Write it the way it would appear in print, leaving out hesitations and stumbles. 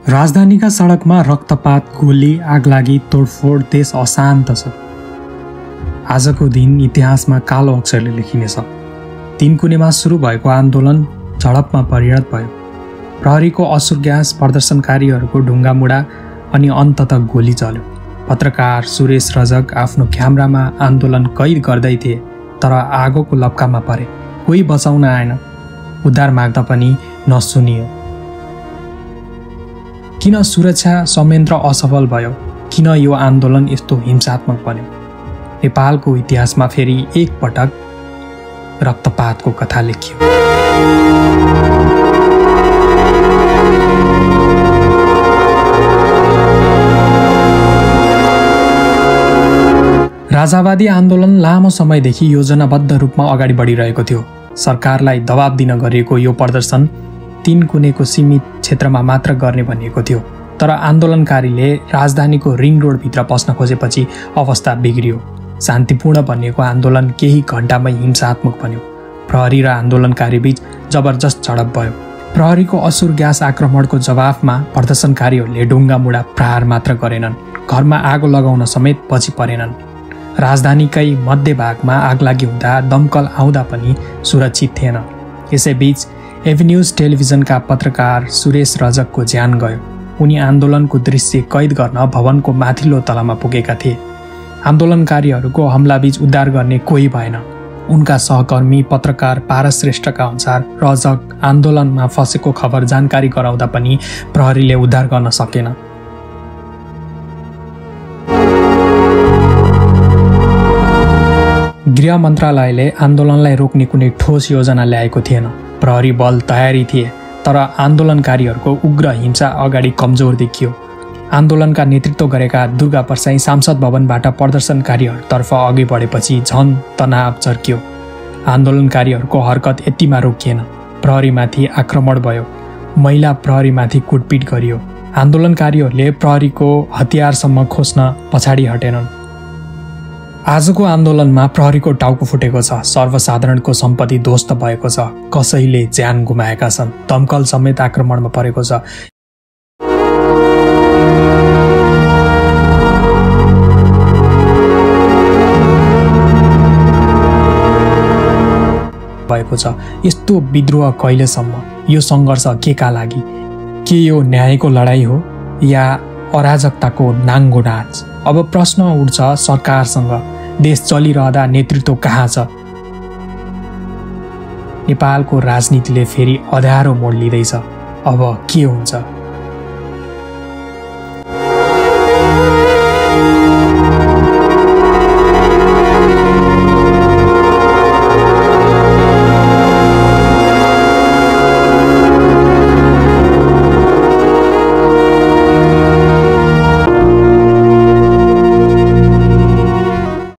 राजधानीका सडकमा रक्तपात, गोली, आगलागी, तोडफोड, देश अशान्त छ। आजको दिन इतिहासमा कालो अक्षरले लेखिनेछ। तीनकुनेमा सुरु भएको आन्दोलन झडपमा परिणत भयो। प्रहरीको असुर ग्यास, प्रदर्शनकारीहरूको ढुङ्गामुढा अनि अन्ततः गोली चल्यो। पत्रकार सुरेश रजक आफ्नो क्यामेरामा आन्दोलन कैद गर्दै थिए, तर आगोको लप्कामा परे। कोही बचाउन आएन, उद्धार माग्दा पनि नसुनियो। किन सुरक्षा संयन्त्र असफल भयो? किन यो आन्दोलन यस्तो हिंसात्मक बन्यो? नेपालको इतिहासमा फेरि एक पटक रक्तपातको कथा लेखियो। राजावादी आन्दोलन लामो समयदेखि योजनाबद्ध रूपमा अगाडि बढिरहेको थियो। सरकारलाई दबाब दिन गरिएको यो प्रदर्शन तीनकुनेको सीमित क्षेत्रमा मात्र गर्ने भनिएको थियो। तर आन्दोलनकारीले राजधानीको रिङ रोडभित्र पस्न खोजेपछि अवस्था बिग्रियो। शान्तिपूर्ण भनिएको आन्दोलन केही घण्टामै हिंसात्मक बन्यो। प्रहरी र आन्दोलनकारी बीच जबरजस्त झडप भयो। प्रहरीको असुर ग्यास आक्रमणको जवाफमा प्रदर्शनकारीहरूले ढुङ्गामुढा प्रहार मात्र गरेनन्, घरमा आगो लगाउन समेत पछि परेनन्। राजधानीकै मध्यभागमा आगलागी हुँदा दमकल आउँदा पनि सुरक्षित थिएन। यसैबीच एभिन्यूज टेलिभिजनका पत्रकार सुरेश रजकको ज्यान गयो। उनी आन्दोलनको दृश्य कैद गर्न भवनको माथिल्लो तलामा पुगेका थिए। आन्दोलनकारीहरूको हमलाबीच उद्धार गर्ने कोही भएन। उनका सहकर्मी पत्रकार पारस श्रेष्ठका अनुसार रजक आन्दोलनमा फसेको खबर जानकारी गराउँदा पनि प्रहरीले उद्धार गर्न सकेन। गृह मन्त्रालयले आन्दोलनलाई रोक्ने कुनै ठोस योजना ल्याएको थिएन। प्रहरी बल तयारी थिए, तर आन्दोलनकारीहरूको उग्र हिंसा अगाडि कमजोर देखियो। आन्दोलनका नेतृत्व गरेका दुर्गा परसाई संसद भवनबाट प्रदर्शनकारीहरूतर्फ अघि बढेपछि झन तनाव चर्कियो। आन्दोलनकारीहरूको हरकत यतिमा रोकिएन, प्रहरीमाथि आक्रमण भयो। महिला प्रहरीमाथि कुटपिट गरियो। आन्दोलनकारीहरूले प्रहरीको हतियारसम्म खोज्न पछाडि हटेनन्। आजको आन्दोलनमा प्रहरीको टाउको फुटेको छ, सर्वसाधारणको सम्पत्ति ध्वस्त भएको छ, कसैले ज्यान गुमाएका छन्, दमकल समेत आक्रमणमा परेको छ। यस्तो विद्रोह कहिलेसम्म? यो सङ्घर्ष के का लागि? के यो न्यायको लडाई हो या अराजकताको नाङ्गो नाच? अब प्रश्न उठ्छ सरकारसँग, देश चलिरहँदा नेतृत्व कहाँ छ? नेपालको राजनीतिले फेरि अँध्यारो मोड लिँदैछ। अब के हुन्छ?